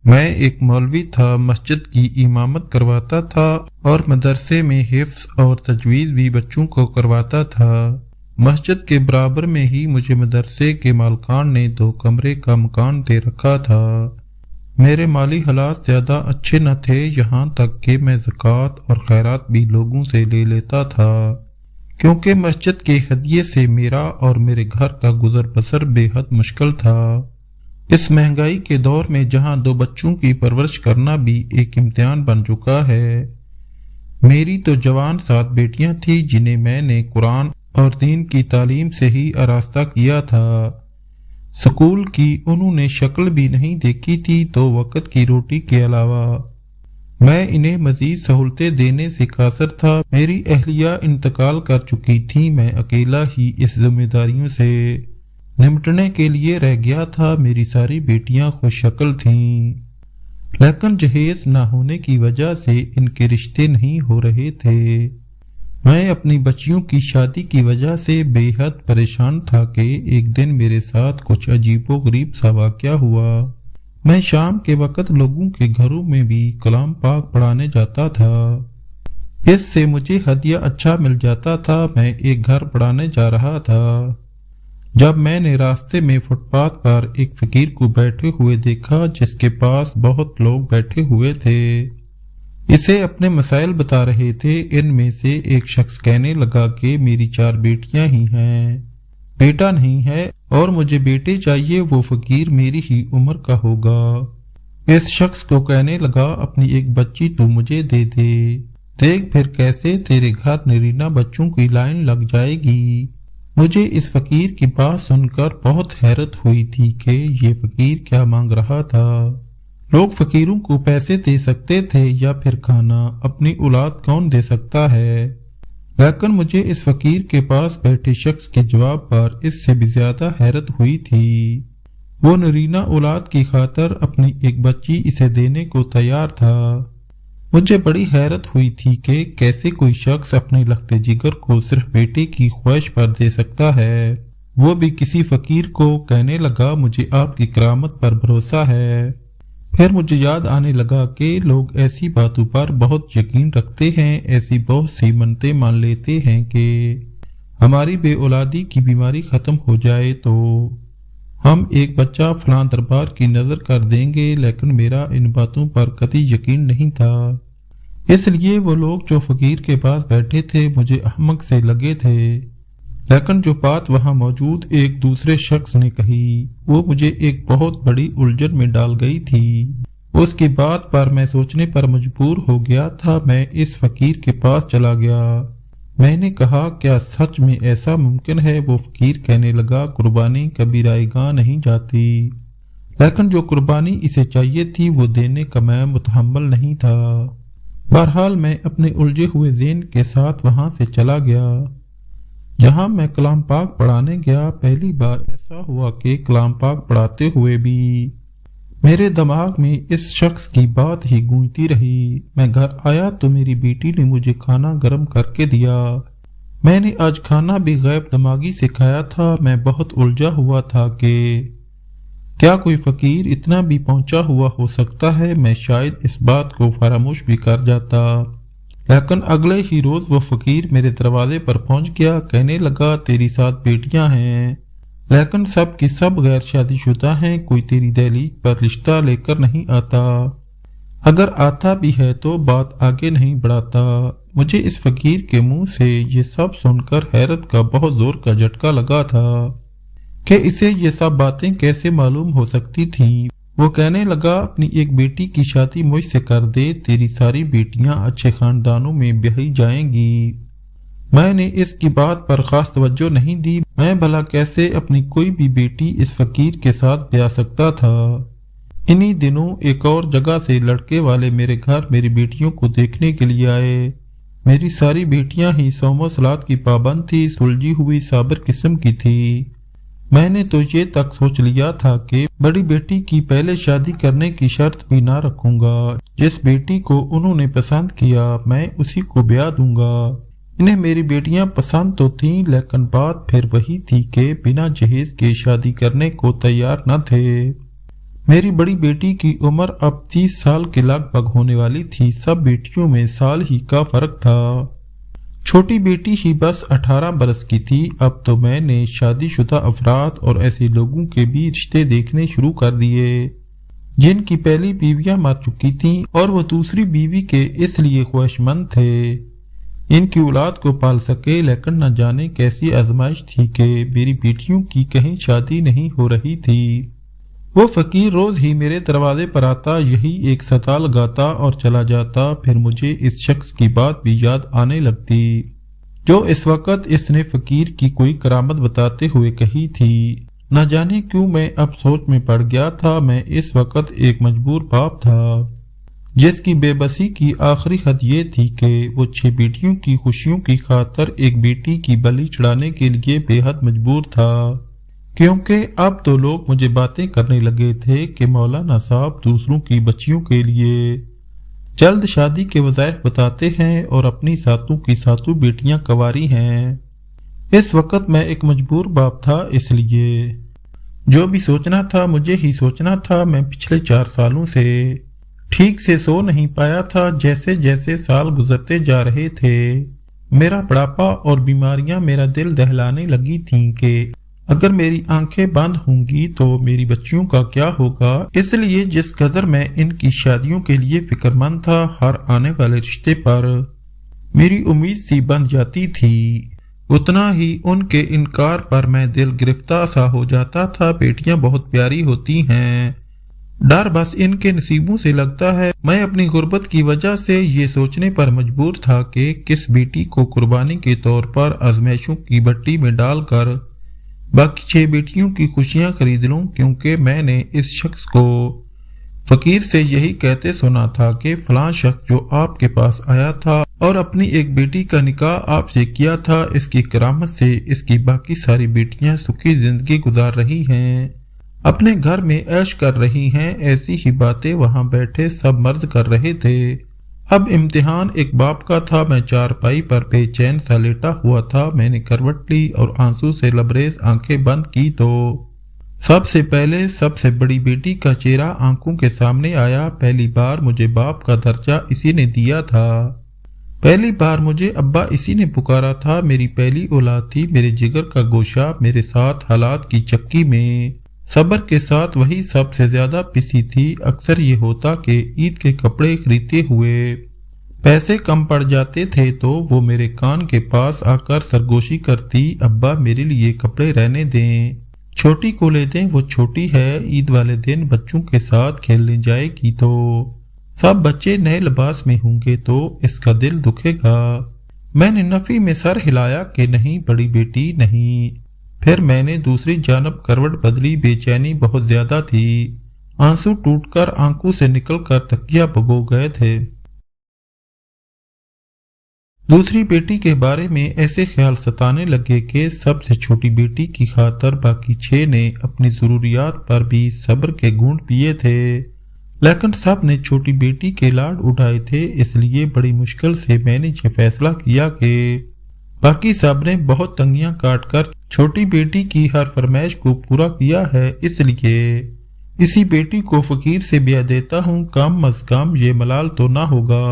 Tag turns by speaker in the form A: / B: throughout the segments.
A: میں ایک مولوی تھا، مسجد کی امامت کرواتا تھا اور مدرسے میں حفظ اور تجویز بھی بچوں کو کرواتا تھا۔ مسجد کے برابر میں ہی مجھے مدرسے کے مالکان نے 2 کمرے کا مکان دے رکھا تھا۔ میرے مالی حالات زیادہ اچھے نہ تھے، یہاں تک کہ میں زکوٰۃ اور خیرات بھی لوگوں سے لے لیتا تھا، کیونکہ مسجد کے ہدیے سے میرا اور میرے گھر کا گزر بسر بے حد مشکل تھا۔ اس مہنگائی کے دور میں جہاں 2 بچوں کی پرورش کرنا بھی ایک امتحان بن چکا ہے۔ میری تو جوان 7 بیٹیاں تھیں جنہیں میں نے قرآن اور دین کی تعلیم سے ہی آراستہ کیا تھا۔ سکول کی انہوں نے شکل بھی نہیں دیکھی تھی، تو وقت کی روٹی کے علاوہ میں انہیں مزید سہولتیں دینے سے قاصر تھا۔ میری اہلیہ انتقال کر چکی تھی، میں اکیلا ہی اس ذمہ داریوں سے نمٹنے کے لیے رہ گیا تھا۔ میری ساری بیٹیاں خوش شکل تھیں، لیکن جہیز نہ ہونے کی وجہ سے ان کے رشتے نہیں ہو رہے تھے۔ میں اپنی بچیوں کی شادی کی وجہ سے بے حد پریشان تھا کہ ایک دن میرے ساتھ کچھ عجیب و غریب سا واقعہ ہوا۔ میں شام کے وقت لوگوں کے گھروں میں بھی کلام پاک پڑھانے جاتا تھا، اس سے مجھے ہدیہ اچھا مل جاتا تھا۔ میں ایک گھر پڑھانے جا رہا تھا جب میں نے راستے میں فٹ پاتھ پر ایک فقیر کو بیٹھے ہوئے دیکھا، جس کے پاس بہت لوگ بیٹھے ہوئے تھے، اسے اپنے مسائل بتا رہے تھے۔ ان میں سے ایک شخص کہنے لگا کہ میری 4 بیٹیاں ہی ہیں، بیٹا نہیں ہے، اور مجھے بیٹے چاہیے۔ وہ فقیر میری ہی عمر کا ہوگا۔ اس شخص کو کہنے لگا اپنی ایک بچی تو مجھے دے دے، دیکھ پھر کیسے تیرے گھر نرینہ بچوں کی لائن لگ جائے گی۔ مجھے اس فقیر کی بات سن کر بہت حیرت ہوئی تھی کہ یہ فقیر کیا مانگ رہا تھا۔ لوگ فقیروں کو پیسے دے سکتے تھے یا پھر کھانا، اپنی اولاد کون دے سکتا ہے؟ لیکن مجھے اس فقیر کے پاس بیٹھے شخص کے جواب پر اس سے بھی زیادہ حیرت ہوئی تھی۔ وہ نرینہ اولاد کی خاطر اپنی ایک بچی اسے دینے کو تیار تھا۔ مجھے بڑی حیرت ہوئی تھی کہ کیسے کوئی شخص اپنے لخت جگر کو صرف بیٹے کی خواہش پر دے سکتا ہے، وہ بھی کسی فقیر کو۔ کہنے لگا مجھے آپ کی کرامت پر بھروسہ ہے۔ پھر مجھے یاد آنے لگا کہ لوگ ایسی باتوں پر بہت یقین رکھتے ہیں، ایسی بہت سی منتیں مان لیتے ہیں کہ ہماری بے اولادی کی بیماری ختم ہو جائے تو ہم ایک بچہ فلاں دربار کی نظر کر دیں گے، لیکن میرا ان باتوں پر قطعی یقین نہیں تھا۔ اس لیے وہ لوگ جو فقیر کے پاس بیٹھے تھے مجھے احمق سے لگے تھے، لیکن جو بات وہاں موجود ایک دوسرے شخص نے کہی وہ مجھے ایک بہت بڑی الجھن میں ڈال گئی تھی۔ اس کی بات پر میں سوچنے پر مجبور ہو گیا تھا۔ میں اس فقیر کے پاس چلا گیا۔ میں نے کہا کیا سچ میں ایسا ممکن ہے؟ وہ فقیر کہنے لگا قربانی کبھی رائے گاہ نہیں جاتی، لیکن جو قربانی اسے چاہیے تھی وہ دینے کا میں متحمل نہیں تھا۔ بہرحال میں اپنے الجھے ہوئے ذہن کے ساتھ وہاں سے چلا گیا جہاں میں کلام پاک پڑھانے گیا۔ پہلی بار ایسا ہوا کہ کلام پاک پڑھاتے ہوئے بھی میرے دماغ میں اس شخص کی بات ہی گونجتی رہی۔ میں گھر آیا تو میری بیٹی نے مجھے کھانا گرم کر کے دیا۔ میں نے آج کھانا بھی غیب دماغی سے کھایا تھا۔ میں بہت الجھا ہوا تھا کہ کیا کوئی فقیر اتنا بھی پہنچا ہوا ہو سکتا ہے؟ میں شاید اس بات کو فراموش بھی کر جاتا، لیکن اگلے ہی روز وہ فقیر میرے دروازے پر پہنچ گیا۔ کہنے لگا تیری 7 بیٹیاں ہیں، لیکن سب کی سب غیر شادی شدہ ہیں، کوئی تیری دہلیز پر رشتہ لے کر نہیں آتا، اگر آتا بھی ہے تو بات آگے نہیں بڑھاتا۔ مجھے اس فقیر کے منہ سے یہ سب سن کر حیرت کا بہت زور کا جھٹکا لگا تھا کہ اسے یہ سب باتیں کیسے معلوم ہو سکتی تھیں۔ وہ کہنے لگا اپنی ایک بیٹی کی شادی مجھ سے کر دے، تیری ساری بیٹیاں اچھے خاندانوں میں بیاہی جائیں گی۔ میں نے اس کی بات پر خاص توجہ نہیں دی۔ میں بھلا کیسے اپنی کوئی بھی بیٹی اس فقیر کے ساتھ بیاہ سکتا تھا؟ انہی دنوں ایک اور جگہ سے لڑکے والے میرے گھر میری بیٹیوں کو دیکھنے کے لیے آئے۔ میری ساری بیٹیاں ہی صوم و صلات کی پابند تھی، سلجھی ہوئی صابر قسم کی تھی۔ میں نے تو یہ تک سوچ لیا تھا کہ بڑی بیٹی کی پہلے شادی کرنے کی شرط بھی نہ رکھوں گا۔ جس بیٹی کو انہوں نے پسند کیا میں اسی کو بیاہ دوں گا۔ انہیں میری بیٹیاں پسند تو تھیں، لیکن بات پھر وہی تھی کہ بنا جہیز کے شادی کرنے کو تیار نہ تھے۔ میری بڑی بیٹی کی عمر اب 30 سال کے لگ بھگ ہونے والی تھی۔ سب بیٹیوں میں سال ہی کا فرق تھا۔ چھوٹی بیٹی ہی بس 18 برس کی تھی۔ اب تو میں نے شادی شدہ افراد اور ایسے لوگوں کے بھی رشتے دیکھنے شروع کر دیے جن کی پہلی بیویاں مر چکی تھیں اور وہ دوسری بیوی کے اس لیے خواہش مند تھے ان کی اولاد کو پال سکے، لیکن نہ جانے کیسی آزمائش تھی کہ میری بیٹیوں کی کہیں شادی نہیں ہو رہی تھی۔ وہ فقیر روز ہی میرے دروازے پر آتا، یہی ایک صدا لگاتا اور چلا جاتا۔ پھر مجھے اس شخص کی بات بھی یاد آنے لگتی جو اس وقت اس نے فقیر کی کوئی کرامت بتاتے ہوئے کہی تھی۔ نہ جانے کیوں میں اب سوچ میں پڑ گیا تھا۔ میں اس وقت ایک مجبور باپ تھا جس کی بے بسی کی آخری حد یہ تھی کہ وہ 6 بیٹیوں کی خوشیوں کی خاطر ایک بیٹی کی بلی چڑھانے کے لیے بے حد مجبور تھا، کیونکہ اب تو لوگ مجھے باتیں کرنے لگے تھے کہ مولانا صاحب دوسروں کی بچیوں کے لیے جلد شادی کے وظائف بتاتے ہیں اور اپنی ساتوں کی ساتوں بیٹیاں کنواری ہیں۔ اس وقت میں ایک مجبور باپ تھا، اس لیے جو بھی سوچنا تھا مجھے ہی سوچنا تھا۔ میں پچھلے 4 سالوں سے ٹھیک سے سو نہیں پایا تھا۔ جیسے جیسے سال گزرتے جا رہے تھے میرا بڑھاپا اور بیماریاں میرا دل دہلانے لگی تھیں کہ اگر میری آنکھیں بند ہوں گی تو میری بچیوں کا کیا ہوگا۔ اس لیے جس قدر میں ان کی شادیوں کے لیے فکر مند تھا، ہر آنے والے رشتے پر میری امید سی بن جاتی تھی، اتنا ہی ان کے انکار پر میں دل گرفتار سا ہو جاتا تھا۔ بیٹیاں بہت پیاری ہوتی ہیں، ڈر بس ان کے نصیبوں سے لگتا ہے۔ میں اپنی غربت کی وجہ سے یہ سوچنے پر مجبور تھا کہ کس بیٹی کو قربانی کے طور پر آزمائشوں کی بھٹی میں ڈال کر باقی 6 بیٹیوں کی خوشیاں خرید لوں، کیونکہ میں نے اس شخص کو فقیر سے یہی کہتے سنا تھا کہ فلاں شخص جو آپ کے پاس آیا تھا اور اپنی ایک بیٹی کا نکاح آپ سے کیا تھا، اس کی کرامت سے اس کی باقی ساری بیٹیاں سکھی زندگی گزار رہی ہیں، اپنے گھر میں عیش کر رہی ہیں۔ ایسی ہی باتیں وہاں بیٹھے سب مرد کر رہے تھے۔ اب امتحان ایک باپ کا تھا۔ میں چارپائی پر بے چین سا لیٹا ہوا تھا۔ میں نے کروٹ لی اور آنسو سے لبریز آنکھیں بند کی تو سب سے پہلے سب سے بڑی بیٹی کا چہرہ آنکھوں کے سامنے آیا۔ پہلی بار مجھے باپ کا درجہ اسی نے دیا تھا، پہلی بار مجھے ابا اسی نے پکارا تھا۔ میری پہلی اولاد تھی، میرے جگر کا گوشہ۔ میرے ساتھ حالات کی چکی میں صبر کے ساتھ وہی سب سے زیادہ پسی تھی۔ اکثر یہ ہوتا کہ عید کے کپڑے خریدتے ہوئے پیسے کم پڑ جاتے تھے تو وہ میرے کان کے پاس آ کر سرگوشی کرتی، ابا میرے لیے کپڑے رہنے دیں، چھوٹی کو لے دیں، وہ چھوٹی ہے، عید والے دن بچوں کے ساتھ کھیلنے جائے گی تو سب بچے نئے لباس میں ہوں گے تو اس کا دل دکھے گا۔ میں نے نفی میں سر ہلایا کہ نہیں بڑی بیٹی نہیں۔ پھر میں نے دوسری جانب کروٹ بدلی۔ بے چینی بہت زیادہ تھی، آنسو ٹوٹ کر آنکھوں سے نکل کر تکیا بھگو گئے تھے۔ دوسری بیٹی کے بارے میں ایسے خیال ستانے لگے کہ سب سے چھوٹی بیٹی کی خاطر باقی 6 نے اپنی ضروریات پر بھی صبر کے گھونٹ پیے تھے، لیکن سب نے چھوٹی بیٹی کے لاڈ اٹھائے تھے۔ اس لیے بڑی مشکل سے میں نے یہ فیصلہ کیا کہ باقی سب نے بہت تنگیاں کاٹ کر چھوٹی بیٹی کی ہر فرمائش کو پورا کیا ہے، اس لیے اسی بیٹی کو فقیر سے بیاہ دیتا ہوں، کم از کم یہ ملال تو نہ ہوگا۔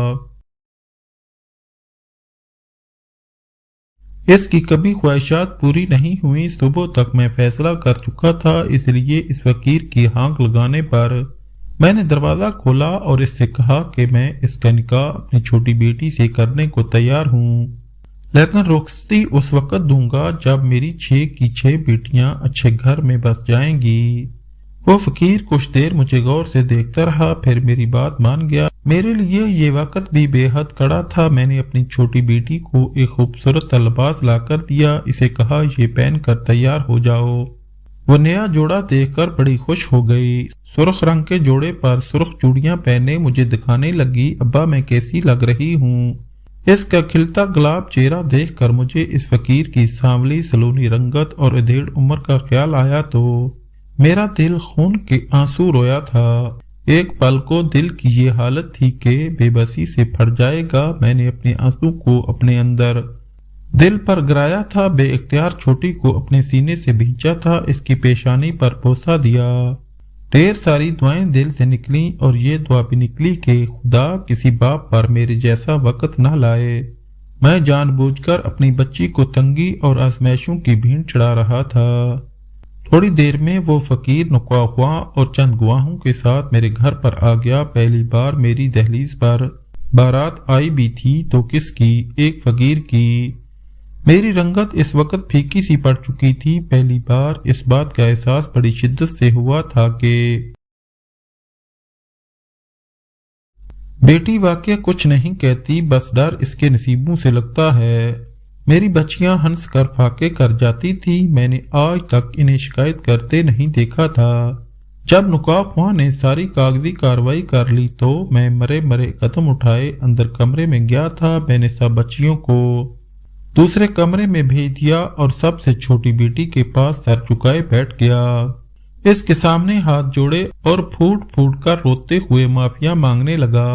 A: اس کی کبھی خواہشات پوری نہیں ہوئی۔ صبح تک میں فیصلہ کر چکا تھا، اس لیے اس فقیر کی ہانک لگانے پر میں نے دروازہ کھولا اور اس سے کہا کہ میں اس کا نکاح اپنی چھوٹی بیٹی سے کرنے کو تیار ہوں، لیکن رخصتی اس وقت دوں گا جب میری 6 کی 6 بیٹیاں اچھے گھر میں بس جائیں گی۔ وہ فقیر کچھ دیر مجھے غور سے دیکھتا رہا، پھر میری بات مان گیا۔ میرے لیے یہ وقت بھی بے حد کڑا تھا۔ میں نے اپنی چھوٹی بیٹی کو ایک خوبصورت لباس لا کر دیا، اسے کہا یہ پہن کر تیار ہو جاؤ۔ وہ نیا جوڑا دیکھ کر بڑی خوش ہو گئی۔ سرخ رنگ کے جوڑے پر سرخ چوڑیاں پہنے مجھے دکھانے لگی۔ ابا میں کیسی لگ رہی ہوں؟ اس کا کھلتا گلاب چہرہ دیکھ کر مجھے اس فقیر کی سانولی سلونی رنگت اور ادھیڑ عمر کا خیال آیا تو میرا دل خون کے آنسو رویا تھا۔ ایک پل کو دل کی یہ حالت تھی کہ بے بسی سے پھٹ جائے گا۔ میں نے اپنے آنسو کو اپنے اندر دل پر گرایا تھا، بے اختیار چھوٹی کو اپنے سینے سے بھینچا تھا، اس کی پیشانی پر بوسہ دیا۔ ढेर सारी दुआएं दिल से निकली और ये दुआ भी निकली कि खुदा किसी बाप पर मेरे जैसा वक्त न लाए। मैं जानबूझकर अपनी बच्ची को तंगी और आजमाइशों की भीड़ चढ़ा रहा था। थोड़ी देर में वो फकीर नुकाहुआ और चंद गवाहों के साथ मेरे घर पर आ गया। पहली बार मेरी दहलीज पर बारात आई भी थी तो किसकी? एक फकीर की। मेरी रंगत इस वक्त फीकी सी पड़ चुकी थी। पहली बार इस बात का एहसास बड़ी शिद्दत से हुआ था कि बेटी वाकया कुछ नहीं कहती, बस डर इसके नसीबों से लगता है। मेरी बच्चियां हंस कर फाके कर जाती थी। मैंने आज तक इन्हें शिकायत करते नहीं देखा था। जब नुकाह ने सारी कागजी कार्रवाई कर ली तो मैं मरे मरे कदम उठाए अंदर कमरे में गया था। मैंने सब बच्चियों को दूसरे कमरे में भेज दिया और सबसे छोटी बेटी के पास सर झुकाए बैठ गया। इसके सामने हाथ जोड़े और फूट फूट कर रोते हुए माफिया मांगने लगा।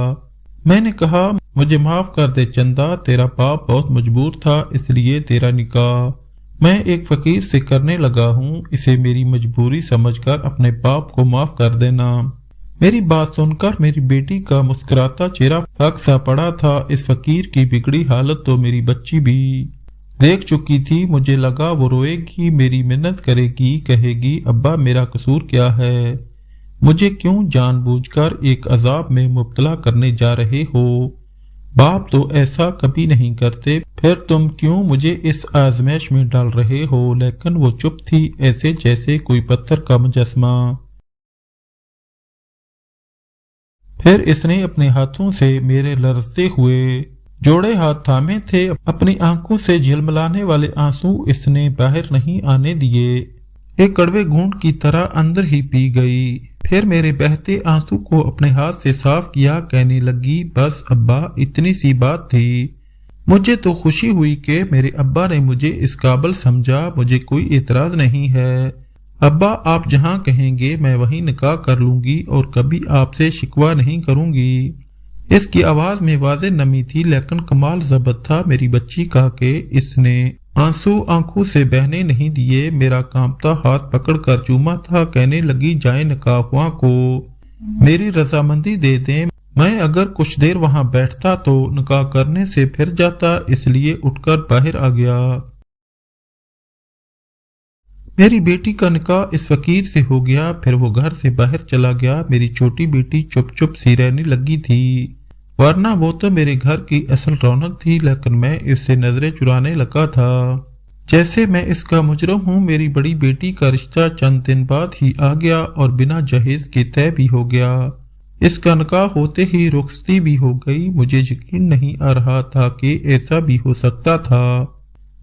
A: मैंने कहा, मुझे माफ कर दे चंदा, तेरा बाप बहुत मजबूर था इसलिए तेरा निकाह मैं एक फकीर से करने लगा हूँ। इसे मेरी मजबूरी समझकर अपने बाप को माफ कर देना। मेरी बात सुनकर मेरी बेटी का मुस्कुराता चेहरा फक सा पड़ा था। इस फकीर की बिगड़ी हालत तो मेरी बच्ची भी देख चुकी थी। मुझे लगा वो रोएगी, मेरी मिन्नत करेगी, कहेगी अब्बा मेरा कसूर क्या है, मुझे क्यों जानबूझकर एक अजाब में मुब्तला करने जा रहे हो? बाप तो ऐसा कभी नहीं करते, फिर तुम क्यों मुझे इस आजमाइश में डाल रहे हो? लेकिन वो चुप थी, ऐसे जैसे कोई पत्थर का मुजस्मा। फिर इसने अपने हाथों से मेरे लरजते हुए जोड़े हाथ थामे थे। अपनी आंखों से झिलमिलाने वाले आंसू इसने बाहर नहीं आने दिए। एक कड़वे घूंट की तरह अंदर ही पी गई। फिर मेरे बहते आंसू को अपने हाथ से साफ किया। कहने लगी, बस अब्बा, इतनी सी बात थी। मुझे तो खुशी हुई कि मेरे अब्बा ने मुझे इस काबिल समझा। मुझे कोई एतराज नहीं है अब्बा, आप जहाँ कहेंगे मैं वहीं निकाह कर लूंगी और कभी आपसे शिकवा नहीं करूंगी। इसकी आवाज में वाज़े नमी थी लेकिन कमाल ज़बत था मेरी बच्ची का कि इसने आंसू आंखों से बहने नहीं दिए। मेरा कांपता हाथ पकड़कर चूमा था। कहने लगी, जाए निकाहुआ को मेरी रजामंदी दे दें। मैं अगर कुछ देर वहां बैठता तो निकाह करने से फिर जाता, इसलिए उठकर बाहर आ गया। मेरी बेटी का निकाह इस फकीर से हो गया। फिर वो घर से बाहर चला गया। मेरी छोटी बेटी चुप चुप सी रहने लगी थी, वरना वो तो मेरे घर की असल रौनक थी। लेकिन मैं इससे नजरें चुराने लगा था जैसे मैं इसका मुजरम हूँ। मेरी बड़ी बेटी का रिश्ता चंद दिन बाद ही आ गया और बिना जहेज के तय भी हो गया। इसका निकाह होते ही रुखसती भी हो गई। मुझे यकीन नहीं आ रहा था कि ऐसा भी हो सकता था।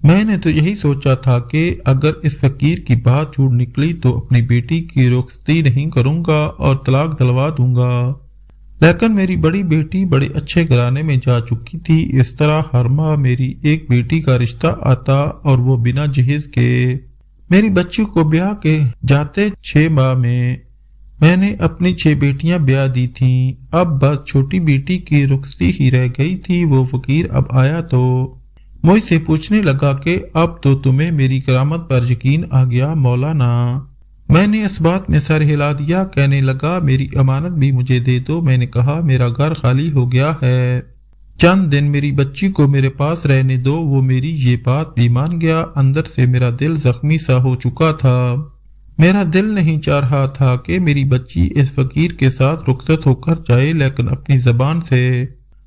A: मैंने तो यही सोचा था कि अगर इस फकीर की बात झूठ निकली तो अपनी बेटी की रुखसती नहीं करूंगा और तलाक दिलवा दूंगा। लेकिन मेरी बड़ी बेटी बड़े अच्छे घराने में जा चुकी थी। इस तरह हर माह मेरी एक बेटी का रिश्ता आता और वो बिना जहेज के। मेरी बच्ची को ब्याह के जाते 6 माह में मैंने अपनी 6 बेटियां ब्याह दी थीं। अब बस छोटी बेटी की रुखसती ही रह गई थी। वो फकीर अब आया तो मुझसे पूछने लगा कि अब तो तुम्हें मेरी करामत पर यकीन आ गया मौलाना। मैंने इस बात में सर हिला दिया। कहने लगा, मेरी अमानत भी मुझे दे दो। मैंने कहा, मेरा घर खाली हो गया है, चंद दिन मेरी बच्ची को मेरे पास रहने दो। वो मेरी ये बात भी मान गया। अंदर से मेरा दिल जख्मी सा हो चुका था। मेरा दिल नहीं चाह रहा था कि मेरी बच्ची इस फकीर के साथ रुखसत होकर जाए, लेकिन अपनी जबान से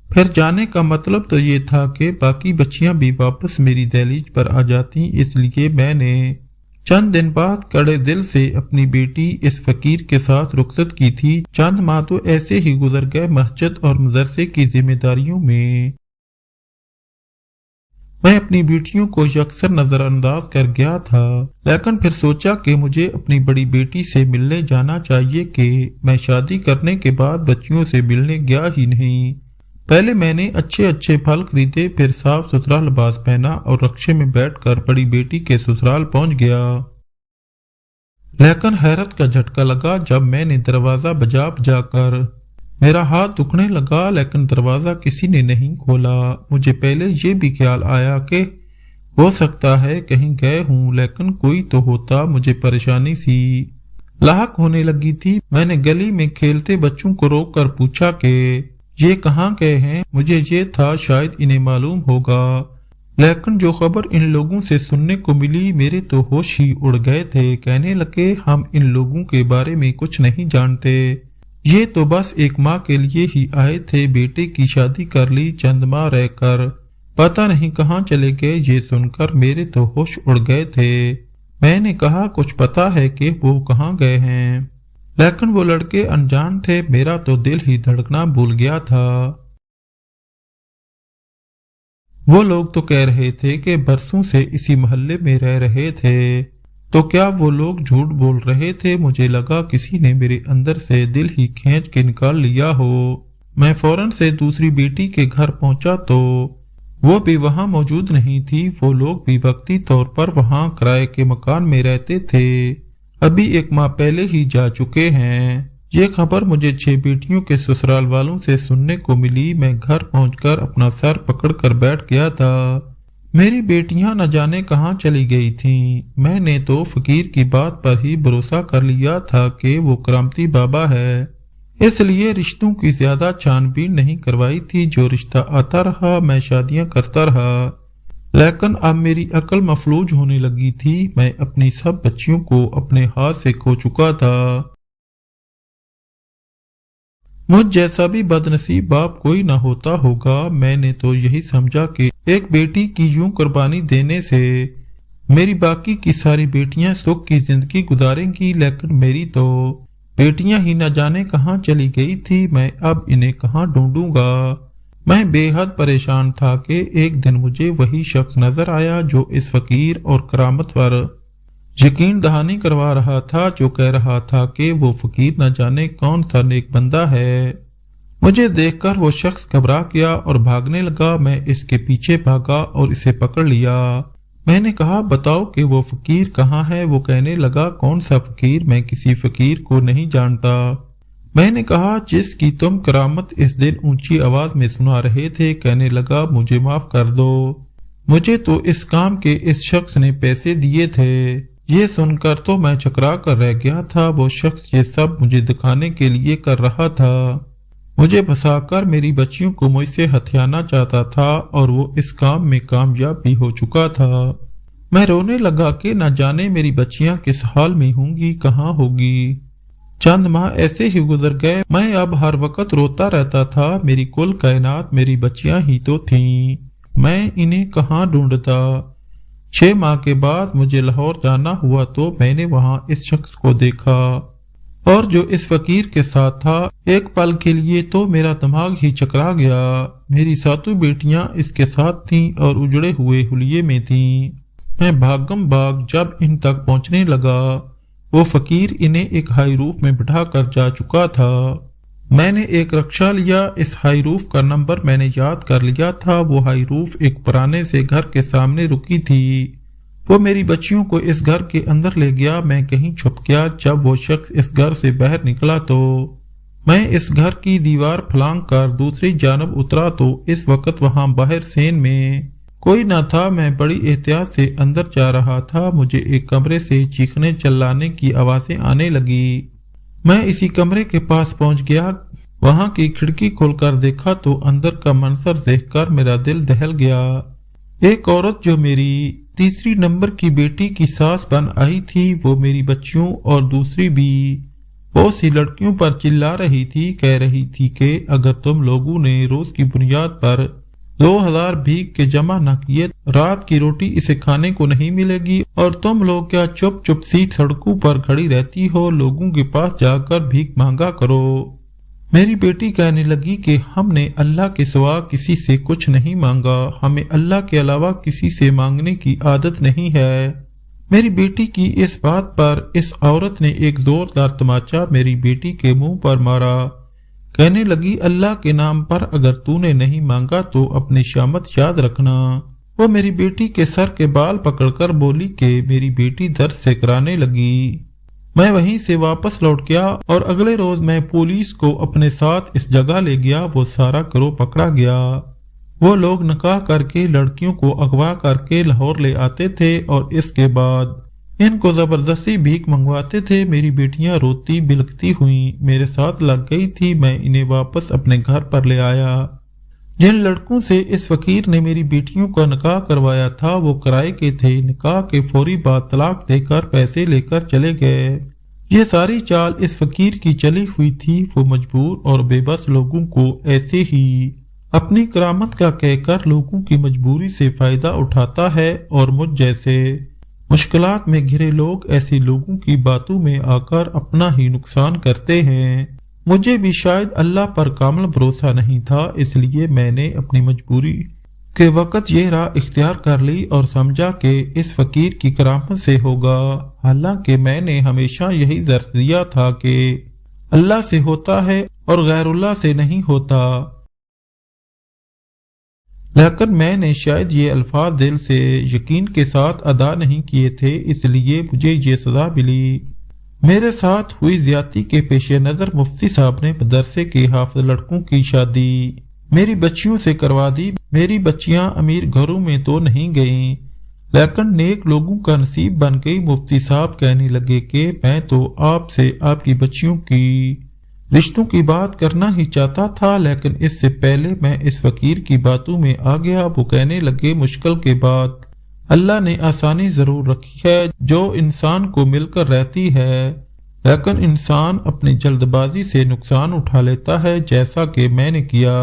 A: फिर जाने का मतलब तो ये था कि बाकी बच्चियां भी वापस मेरी दहलीज पर आ जाती। इसलिए मैंने चंद दिन बाद कड़े दिल से अपनी बेटी इस फकीर के साथ रुखसत की थी। चंद माह तो ऐसे ही गुजर गए मस्जिद और मदरसे की जिम्मेदारियों में। मैं अपनी बेटियों को अक्सर नजरअंदाज कर गया था, लेकिन फिर सोचा कि मुझे अपनी बड़ी बेटी से मिलने जाना चाहिए कि मैं शादी करने के बाद बच्चियों से मिलने गया ही नहीं। पहले मैंने अच्छे अच्छे फल खरीदे, फिर साफ सुथरा लिबास पहना और रक्शे में बैठकर बड़ी बेटी के ससुराल पहुंच गया। लेकिन हैरत का झटका लगा जब मैंने दरवाजा बजाकर मेरा हाथ दुखने लगा, लेकिन दरवाजा किसी ने नहीं खोला। मुझे पहले ये भी ख्याल आया कि हो सकता है कहीं गए हूं, लेकिन कोई तो होता। मुझे परेशानी सी लाहक होने लगी थी। मैंने गली में खेलते बच्चों को रोक कर पूछा कि ये कहाँ गए हैं। मुझे ये था शायद इन्हें मालूम होगा, लेकिन जो खबर इन लोगों से सुनने को मिली मेरे तो होश ही उड़ गए थे। कहने लगे हम इन लोगों के बारे में कुछ नहीं जानते, ये तो बस एक माँ के लिए ही आए थे, बेटे की शादी कर ली, चंद माह रहकर पता नहीं कहाँ चले गए। ये सुनकर मेरे तो होश उड़ गए थे। मैंने कहा कुछ पता है कि वो कहाँ गए हैं, लेकिन वो लड़के अनजान थे। मेरा तो दिल ही धड़कना भूल गया था। वो लोग तो कह रहे थे कि बरसों से इसी मोहल्ले में रह रहे थे, तो क्या वो लोग झूठ बोल रहे थे। मुझे लगा किसी ने मेरे अंदर से दिल ही खींच के निकाल लिया हो। मैं फौरन से दूसरी बेटी के घर पहुंचा तो वो भी वहां मौजूद नहीं थी। वो लोग भी वक्ती तौर पर वहां किराए के मकान में रहते थे, अभी एक माह पहले ही जा चुके हैं। ये खबर मुझे 6 बेटियों के ससुराल वालों से सुनने को मिली। मैं घर पहुंचकर अपना सर पकड़कर बैठ गया था। मेरी बेटियां न जाने कहाँ चली गई थीं। मैंने तो फकीर की बात पर ही भरोसा कर लिया था कि वो करामती बाबा है, इसलिए रिश्तों की ज्यादा छानबीन नहीं करवाई थी। जो रिश्ता आता रहा मैं शादियां करता रहा, लेकिन अब मेरी अकल मफलूज होने लगी थी। मैं अपनी सब बच्चियों को अपने हाथ से खो चुका था। मुझ जैसा भी बदनसीब बाप कोई न होता होगा। मैंने तो यही समझा कि एक बेटी की यूं कुर्बानी देने से मेरी बाकी की सारी बेटियां सुख की जिंदगी गुजारेंगी, लेकिन मेरी तो बेटियां ही न जाने कहाँ चली गई थी। मैं अब इन्हें कहाँ ढूंढूंगा। मैं बेहद परेशान था कि एक दिन मुझे वही शख्स नजर आया जो इस फकीर और करामत पर यकीन दहानी करवा रहा था, जो कह रहा था कि वो फकीर न जाने कौन सा नेक बंदा है। मुझे देखकर वो शख्स घबरा गया और भागने लगा। मैं इसके पीछे भागा और इसे पकड़ लिया। मैंने कहा बताओ कि वो फकीर कहाँ है। वो कहने लगा कौन सा फकीर, मैं किसी फकीर को नहीं जानता। मैंने कहा जिसकी तुम करामत इस दिन ऊंची आवाज में सुना रहे थे। कहने लगा मुझे माफ कर दो, मुझे तो इस काम के इस शख्स ने पैसे दिए थे। ये सुनकर तो मैं चकरा कर रह गया था। वो शख्स ये सब मुझे दिखाने के लिए कर रहा था। मुझे फंसाकर मेरी बच्चियों को मुझसे हथियाना चाहता था और वो इस काम में कामयाब भी हो चुका था। मैं रोने लगा कि न जाने मेरी बच्चियां किस हाल में होंगी, कहाँ होगी। चंद माह ऐसे ही गुजर गए। मैं अब हर वक्त रोता रहता था। मेरी कुल कायनात मेरी बच्चियां ही तो थीं। मैं इन्हें कहाँ ढूंढता। 6 माह के बाद मुझे लाहौर जाना हुआ तो मैंने वहां इस शख्स को देखा और जो इस फकीर के साथ था। एक पल के लिए तो मेरा दिमाग ही चकरा गया। मेरी 7 बेटियां इसके साथ थीं और उजड़े हुए हुलिये में थीं। मैं भागम भाग जब इन तक पहुंचने लगा, वो फकीर इन्हें एक हाई रूफ में बिठा कर जा चुका था। मैंने एक रक्षा लिया। इस हाई रूफ का नंबर मैंने याद कर लिया था। वो हाई रूफ एक पुराने से घर के सामने रुकी थी। वो मेरी बच्चियों को इस घर के अंदर ले गया। मैं कहीं छुप गया। जब वो शख्स इस घर से बाहर निकला तो मैं इस घर की दीवार फलांग कर दूसरी जानब उतरा तो इस वक्त वहां बाहर सेन में कोई न था। मैं बड़ी एहतियात से अंदर जा रहा था। मुझे एक कमरे से चीखने चिल्लाने की आवाजें आने लगी। मैं इसी कमरे के पास पहुंच गया। वहां की खिड़की खोलकर देखा तो अंदर का मंजर देखकर मेरा दिल दहल गया। एक औरत जो मेरी तीसरी नंबर की बेटी की सास बन आई थी, वो मेरी बच्चियों और दूसरी भी बहुत सी लड़कियों पर चिल्ला रही थी। कह रही थी कि अगर तुम लोगों ने रोज की बुनियाद पर 2000 भीख के जमा न किए, रात की रोटी इसे खाने को नहीं मिलेगी। और तुम लोग क्या चुप चुप सी सड़कों पर खड़ी रहती हो। लोगों के पास जाकर भीख मांगा करो। मेरी बेटी कहने लगी कि हमने अल्लाह के सिवा किसी से कुछ नहीं मांगा। हमें अल्लाह के अलावा किसी से मांगने की आदत नहीं है। मेरी बेटी की इस बात पर इस औरत ने एक जोरदार तमाचा मेरी बेटी के मुंह पर मारा। कहने लगी अल्लाह के नाम पर अगर तूने नहीं मांगा तो अपनी शामत याद रखना। वो मेरी बेटी के सर के बाल पकड़कर बोली कि मेरी बेटी दर्द से कराने लगी। मैं वहीं से वापस लौट गया और अगले रोज मैं पुलिस को अपने साथ इस जगह ले गया। वो सारा गिरोह पकड़ा गया। वो लोग निकाह करके लड़कियों को अगवा करके लाहौर ले आते थे और इसके बाद इनको जबरदस्ती भीख मंगवाते थे। मेरी बेटियां रोती बिलखती हुई मेरे साथ लग गई थी। मैं इन्हें वापस अपने घर पर ले आया। जिन लड़कों से इस फकीर ने मेरी बेटियों का निकाह करवाया था वो किराए के थे। निकाह के फौरी बाद तलाक देकर पैसे लेकर चले गए। ये सारी चाल इस फकीर की चली हुई थी। वो मजबूर और बेबस लोगों को ऐसे ही अपनी करामत का कहकर लोगों की मजबूरी से फायदा उठाता है और मुझ जैसे मुश्किलात में घिरे लोग ऐसे लोगों की बातों में आकर अपना ही नुकसान करते हैं। मुझे भी शायद अल्लाह पर कामिल भरोसा नहीं था, इसलिए मैंने अपनी मजबूरी के वक्त ये राह इख्तियार कर ली और समझा कि इस फकीर की करामत से होगा। हालांकि मैंने हमेशा यही दर्स दिया था कि अल्लाह से होता है और गैरुल्लाह से नहीं होता, लेकिन मैंने शायद ये अल्फाज दिल से यकीन के साथ अदा नहीं किए थे, इसलिए मुझे ये सजा मिली। मेरे साथ हुई ज्यादती के पेश नजर मुफ्ती साहब ने मदरसे के हाफिज लड़कों की शादी मेरी बच्चियों से करवा दी। मेरी बच्चियां अमीर घरों में तो नहीं गईं, लेकिन नेक लोगों का नसीब बन गई। मुफ्ती साहब कहने लगे कि मैं तो आपसे आपकी बच्चियों की रिश्तों की बात करना ही चाहता था, लेकिन इससे पहले मैं इस फकीर की बातों में आ गया। वो कहने लगे, मुश्किल के बाद अल्लाह ने आसानी जरूर रखी है जो इंसान को मिलकर रहती है, लेकिन इंसान अपनी जल्दबाजी से नुकसान उठा लेता है, जैसा कि मैंने किया।